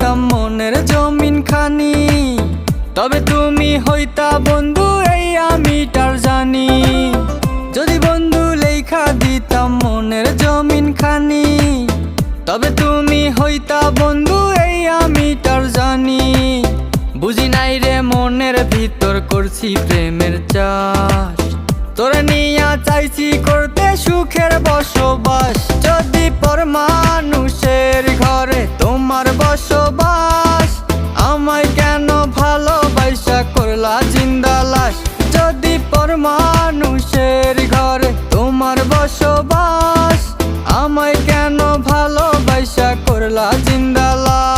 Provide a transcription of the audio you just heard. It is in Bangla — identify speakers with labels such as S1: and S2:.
S1: দিতাম মনের জমিন খানি, তবে তুমি হইতা বন্ধু এই আমিটার জানি। যদি বন্ধু লেখা দিতাম মনের জমিন খানি, তবে তুমি হইতা বন্ধু এই আমিটার জানি। বুঝি নাই রে মনের ভিতর করছি প্রেমের চাষ, তোরে নিয়া চাইছি করতে সুখের বসবাস। যদি পর মানুষের ঘরে তোমার বসবাস, আমায় কেন ভালোবাসা করলা জিন্দা লাশ। যদি পর মানুষের ঘরে তোমার বসবাস, আমায় কেন ভালোবাসা করলা জিন্দা লাশ।